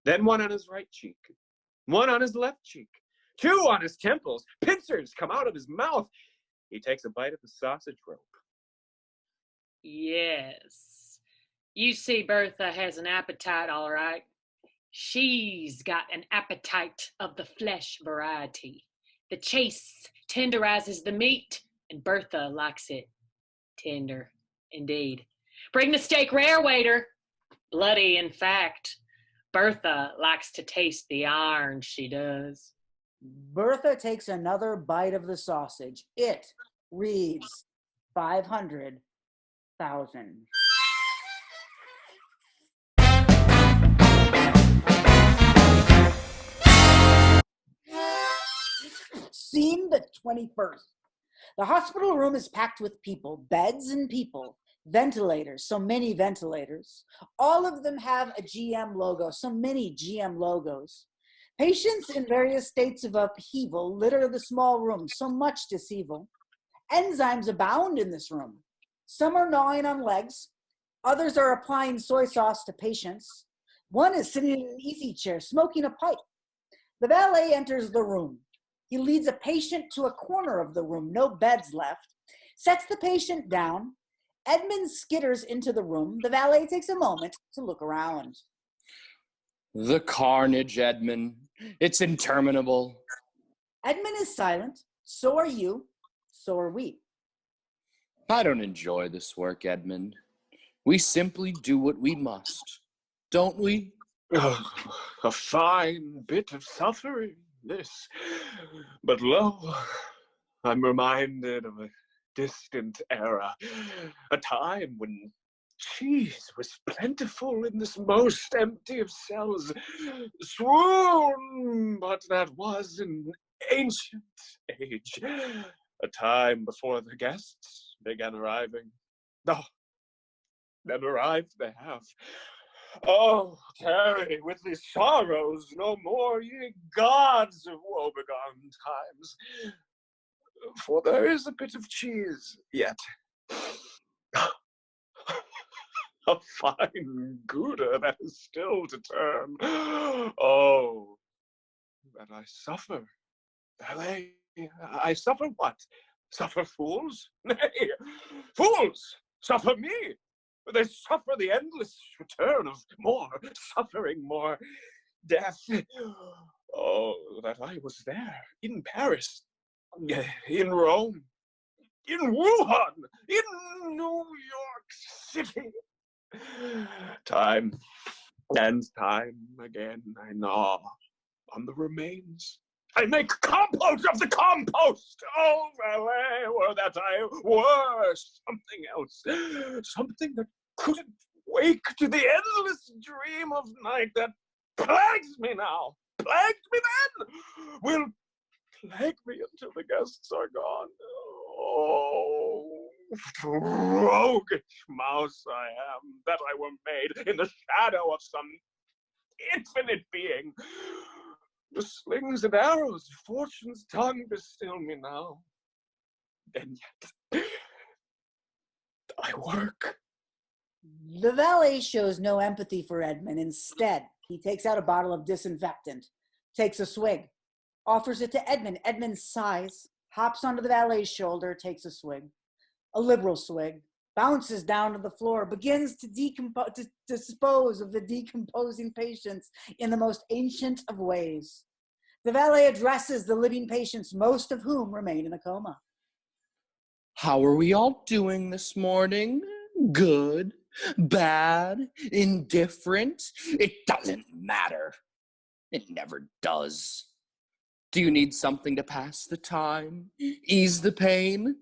Then one on his right cheek. One on his left cheek. Two on his temples. Pincers come out of his mouth. He takes a bite of the sausage rope. Yes. You see, Bertha has an appetite, all right. She's got an appetite of the flesh variety. The chase tenderizes the meat, and Bertha likes it tender, indeed. Bring the steak rare, waiter. Bloody, in fact. Bertha likes to taste the iron, she does. Bertha takes another bite of the sausage. It reads 500,000. Scene the 21st. The hospital room is packed with people, beds and people, ventilators, so many ventilators. All of them have a GM logo, so many GM logos. Patients in various states of upheaval litter the small room, so much dishevel. Enzymes abound in this room. Some are gnawing on legs, Others are applying soy sauce to patients. One is sitting in an easy chair, smoking a pipe. The valet enters the room. He leads a patient to a corner of the room, no beds left, sets the patient down. Edmund skitters into the room. The valet takes a moment to look around. The carnage, Edmund. It's interminable. Edmund is silent. So are you. So are we. I don't enjoy this work, Edmund. We simply do what we must, don't we? Oh, a fine bit of suffering, this. But lo, I'm reminded of a distant era, a time when cheese was plentiful in this most empty of cells. Swoon, but that was an ancient age, a time before the guests began arriving. Oh, then arrived they have. Oh, tarry with these sorrows no more, ye gods of woebegone times, for there is a bit of cheese yet. A fine Gouda that is still to turn. Oh, that I suffer. Valet, I suffer what? Suffer fools? Nay, fools suffer me. They suffer the endless return of more suffering, more death. Oh, that I was there, in Paris, in Rome, in Wuhan, in New York City. Time and time again I gnaw on the remains. I make compost of the compost. Oh, valet, or that I were something else, something that couldn't wake to the endless dream of night that plagues me now, plagued me then, will plague me until the guests are gone. Oh, roguish mouse I am, that I were made in the shadow of some infinite being. The slings and arrows of fortune's tongue bestill me now. And yet, I work. The valet shows no empathy for Edmund. Instead, he takes out a bottle of disinfectant, takes a swig, offers it to Edmund. Edmund sighs, hops onto the valet's shoulder, takes a swig, a liberal swig, bounces down to the floor, begins to dispose of the decomposing patients in the most ancient of ways. The valet addresses the living patients, most of whom remain in a coma. How are we all doing this morning? Good? Bad? Indifferent? It doesn't matter. It never does. Do you need something to pass the time? Ease the pain?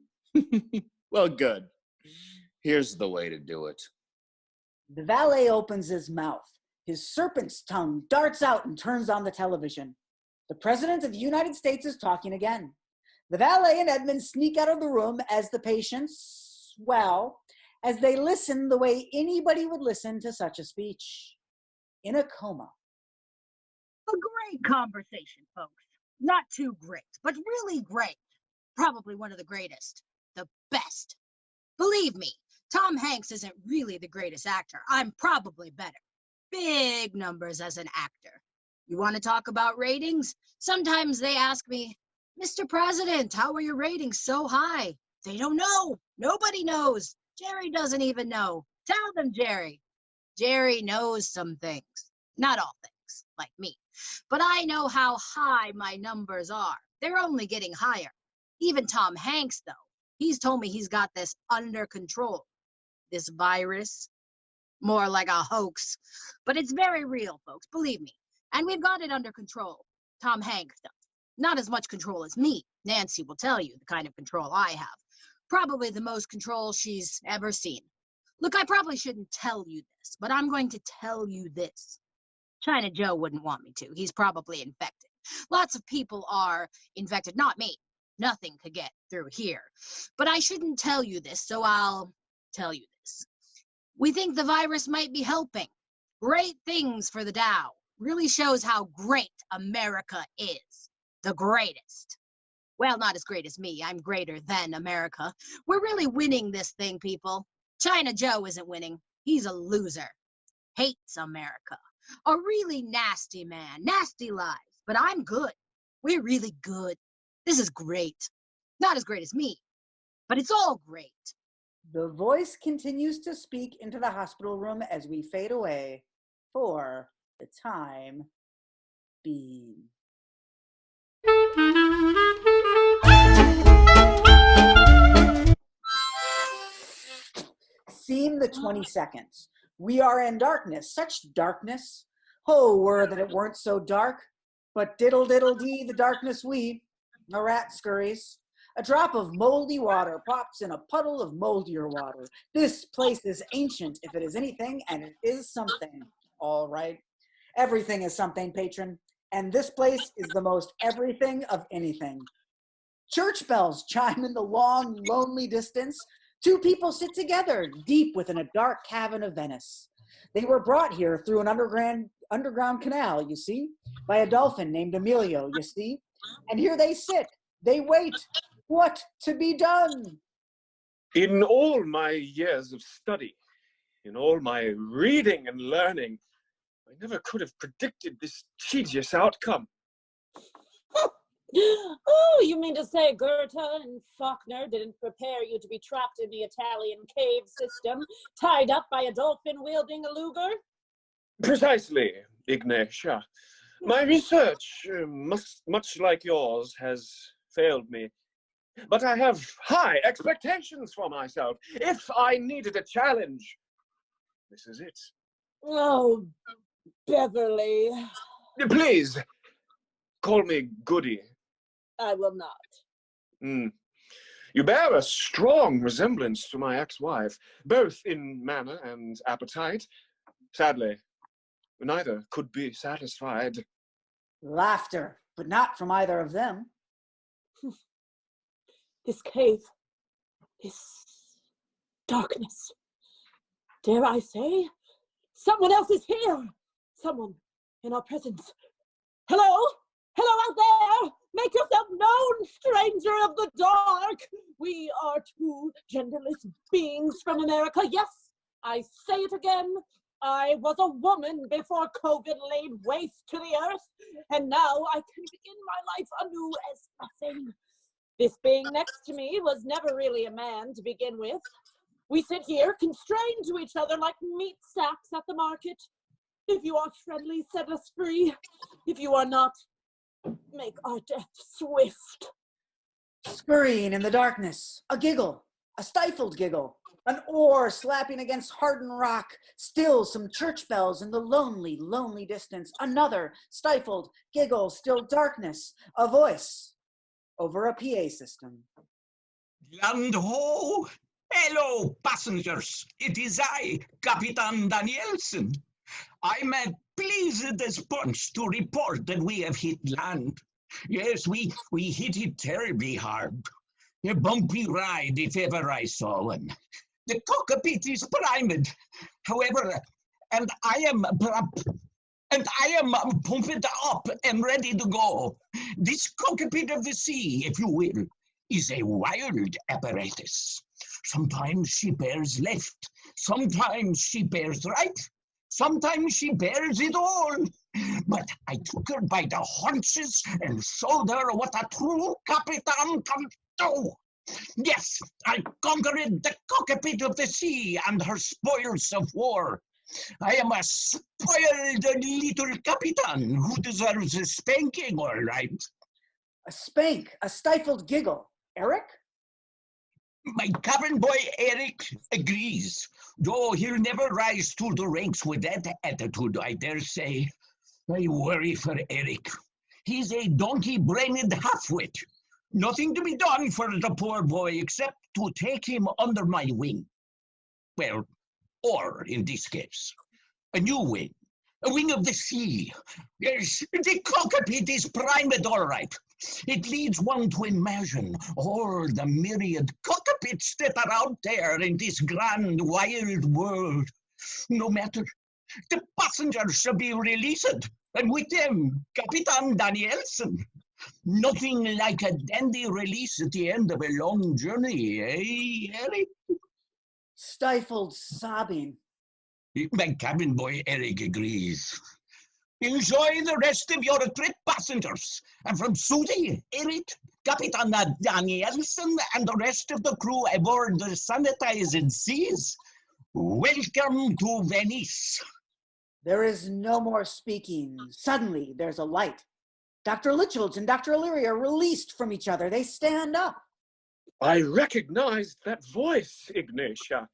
Well, good. Here's the way to do it. The valet opens his mouth. His serpent's tongue darts out and turns on the television. The President of the United States is talking again. The valet and Edmund sneak out of the room as the patients, well, as they listen the way anybody would listen to such a speech. In a coma. A great conversation, folks. Not too great, but really great. Probably one of the greatest. The best. Believe me, Tom Hanks isn't really the greatest actor. I'm probably better. Big numbers as an actor. You want to talk about ratings? Sometimes they ask me, Mr. President, how are your ratings so high? They don't know. Nobody knows. Jerry doesn't even know. Tell them, Jerry. Jerry knows some things. Not all things, like me. But I know how high my numbers are. They're only getting higher. Even Tom Hanks, though. He's told me he's got this under control. This virus. More like a hoax. But it's very real, folks. Believe me. And we've got it under control. Tom Hanks does. Not as much control as me. Nancy will tell you the kind of control I have. Probably the most control she's ever seen. Look, I probably shouldn't tell you this, but I'm going to tell you this. China Joe wouldn't want me to. He's probably infected. Lots of people are infected. Not me. Nothing could get through here. But I shouldn't tell you this, so I'll tell you this. We think the virus might be helping. Great things for the Dow. Really shows how great America is. The greatest. Well, not as great as me. I'm greater than America. We're really winning this thing, people. China Joe isn't winning. He's a loser. Hates America. A really nasty man. Nasty lives. But I'm good. We're really good. This is great. Not as great as me, but it's all great. The voice continues to speak into the hospital room as we fade away for the time being. Scene the 22nd. We are in darkness, such darkness. Oh, were that it weren't so dark. But diddle diddle dee, the darkness we. A rat scurries. A drop of moldy water pops in a puddle of moldier water. This place is ancient, if it is anything, and it is something. All right. Everything is something, patron. And this place is the most everything of anything. Church bells chime in the long, lonely distance. Two people sit together, deep within a dark cavern of Venice. They were brought here through an underground canal, you see, by a dolphin named Emilio, you see. And here they sit. They wait. What to be done? In all my years of study, in all my reading and learning, I never could have predicted this tedious outcome. Oh, you mean to say Goethe and Faulkner didn't prepare you to be trapped in the Italian cave system, tied up by a dolphin wielding a luger? Precisely, Ignatia. My research, much like yours, has failed me. But I have high expectations for myself. If I needed a challenge, this is it. Oh, Beverly. Please, call me Goody. I will not. You bear a strong resemblance to my ex-wife, both in manner and appetite. Sadly, neither could be satisfied. Laughter, but not from either of them. This cave, this darkness. Dare I say, someone else is here. Someone in our presence. Hello? Hello out there! Make yourself known, stranger of the dark! We are two genderless beings from America. Yes, I say it again. I was a woman before COVID laid waste to the earth, and now I can begin my life anew as nothing. This being next to me was never really a man to begin with. We sit here constrained to each other like meat sacks at the market. If you are friendly, set us free. If you are not, make our death swift. Scurrying in the darkness, a giggle, a stifled giggle, an oar slapping against hardened rock, still some church bells in the lonely, lonely distance, another stifled giggle, still darkness, a voice over a PA system. Land ho! Hello, passengers. It is I, Capitan Danielson. I'm pleased as punch to report that we have hit land. Yes, we hit it terribly hard. A bumpy ride, if ever I saw one. The cockpit is primed, however, and I am pumped up and ready to go. This cockpit of the sea, if you will, is a wild apparatus. Sometimes she bears left, sometimes she bears right, sometimes she bears it all. But I took her by the haunches and showed her what a true Capitan can do. Yes, I conquered the cockpit of the sea and her spoils of war. I am a spoiled little Capitan who deserves a spanking, all right. A spank, a stifled giggle. Eric? My cabin boy Eric agrees, though he'll never rise to the ranks with that attitude, I dare say. I worry for Eric. He's a donkey-brained half-wit. Nothing to be done for the poor boy except to take him under my wing. Well, or in this case, a new wing. A wing of the sea. Yes, the cockpit is primed all right. It leads one to imagine all the myriad cockpits that are out there in this grand, wild world. No matter, the passengers shall be released, and with them, Capitan Danielson. Nothing like a dandy release at the end of a long journey, eh, Eric? Stifled sobbing. My cabin boy Eric agrees. Enjoy the rest of your trip, passengers. And from Sudi, Eric, Capitan Danielson, and the rest of the crew aboard the sanitized seas, welcome to Venice. There is no more speaking. Suddenly, there's a light. Dr. Litchfield and Dr. O'Leary are released from each other. They stand up. I recognized that voice, Ignatia.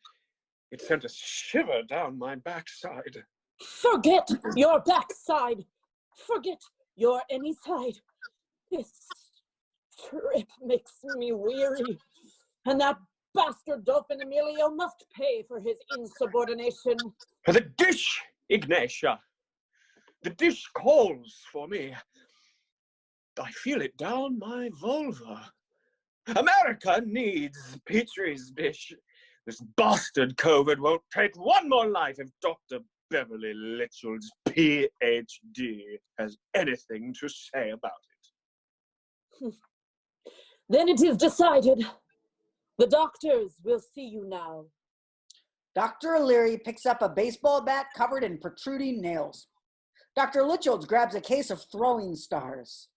It sent a shiver down my backside. Forget your backside. Forget your any side. This trip makes me weary. And that bastard Dolphin Emilio must pay for his insubordination. The dish, Ignatia. The dish calls for me. I feel it down my vulva. America needs Petrie's dish. This bastard COVID won't take one more life if Dr. Beverly Litchfield's PhD has anything to say about it. Then it is decided. The doctors will see you now. Dr. O'Leary picks up a baseball bat covered in protruding nails. Dr. Litchfield grabs a case of throwing stars.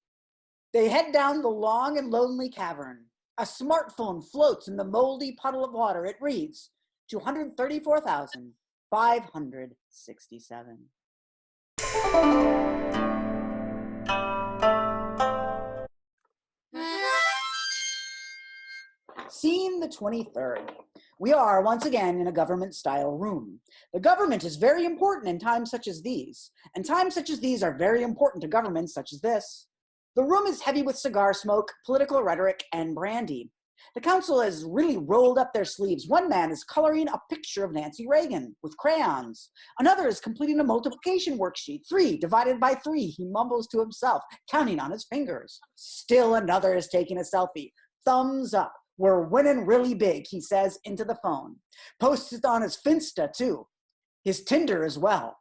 They head down the long and lonely cavern. A smartphone floats in the moldy puddle of water. It reads 234,567. Scene the 23rd. We are once again in a government-style room. The government is very important in times such as these, and times such as these are very important to governments such as this. The room is heavy with cigar smoke, political rhetoric, and brandy. The council has really rolled up their sleeves. One man is coloring a picture of Nancy Reagan with crayons. Another is completing a multiplication worksheet. 3 divided by 3, he mumbles to himself, counting on his fingers. Still another is taking a selfie. Thumbs up. We're winning really big, he says into the phone. Posts it on his Finsta, too. His Tinder as well.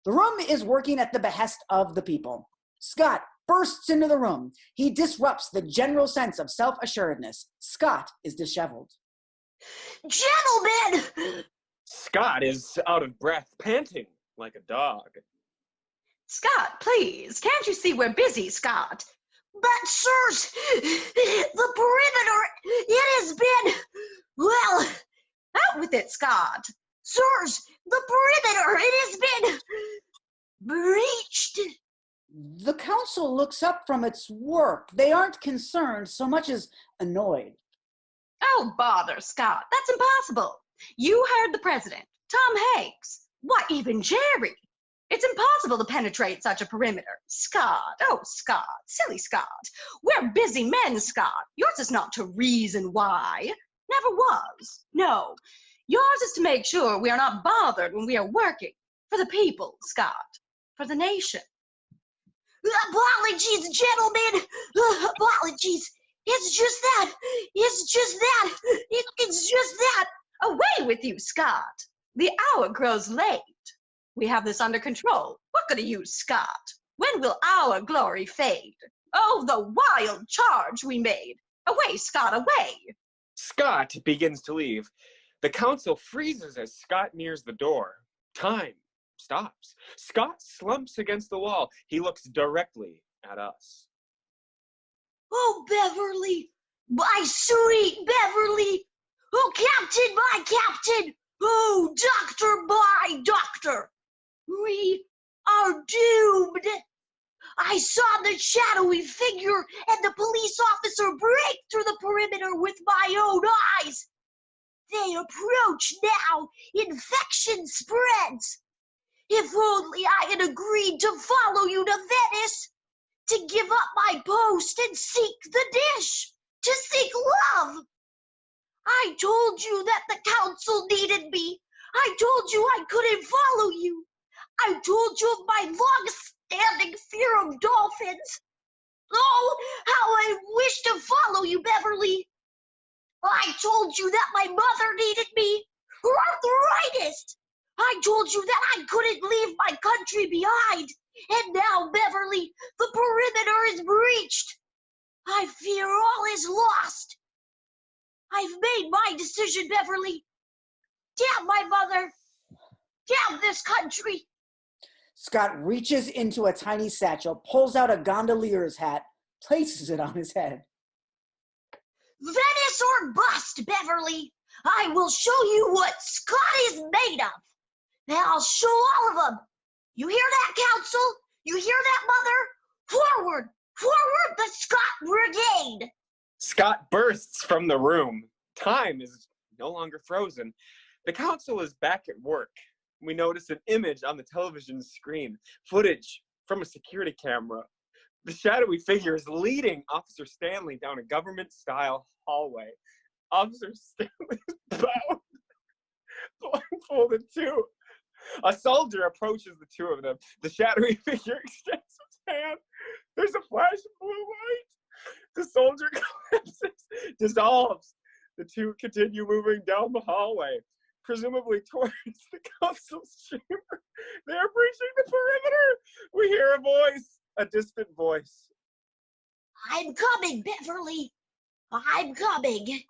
The room is working at the behest of the people. Scott bursts into the room. He disrupts the general sense of self-assuredness. Scott is disheveled. Gentlemen! Scott is out of breath, panting like a dog. Scott, please, can't you see we're busy, Scott? But, sirs, the perimeter, it has been, well, out with it, Scott. Sirs, the perimeter, it has been breached. The council looks up from its work. They aren't concerned so much as annoyed. Oh, bother, Scott. That's impossible. You heard the president, Tom Hanks. Why, even Jerry. It's impossible to penetrate such a perimeter. Scott, oh, Scott, silly Scott. We're busy men, Scott. Yours is not to reason why. Never was. No. Yours is to make sure we are not bothered when we are working. For the people, Scott. For the nation. Apologies, gentlemen. Apologies. It's just that. It's just that. It's just that. Away with you, Scott. The hour grows late. We have this under control. What good are you, Scott? When will our glory fade? Oh, the wild charge we made. Away, Scott, away. Scott begins to leave. The council freezes as Scott nears the door. Time stops. Scott slumps against the wall. He looks directly at us. Oh, Beverly, my sweet Beverly. Oh, Captain, my Captain. Oh, Doctor, my Doctor. We are doomed. I saw the shadowy figure and the police officer break through the perimeter with my own eyes. They approach now. Infection spreads. If only I had agreed to follow you to Venice, to give up my post and seek the dish, to seek love. I told you that the council needed me. I told you I couldn't follow you. I told you of my long-standing fear of dolphins. Oh, how I wish to follow you, Beverly. I told you that my mother needed me. Her arthritis. I told you that I couldn't leave my country behind. And now, Beverly, the perimeter is breached. I fear all is lost. I've made my decision, Beverly. Damn my mother. Damn this country! Scott reaches into a tiny satchel, pulls out a gondolier's hat, places it on his head. Venice or bust, Beverly! I will show you what Scott is made of! And I'll show all of them! You hear that, Council? You hear that, Mother? Forward! Forward, the Scott Brigade! Scott bursts from the room. Time is no longer frozen. The council is back at work. We notice an image on the television screen, footage from a security camera. The shadowy figure is leading Officer Stanley down a government-style hallway. Officer Stanley is bound, blindfolded too. A soldier approaches the two of them. The shadowy figure extends his hand. There's a flash of blue light. The soldier collapses, dissolves. The two continue moving down the hallway, presumably towards the council's chamber. They are breaching the perimeter. We hear a voice, a distant voice. I'm coming, Beverly. I'm coming.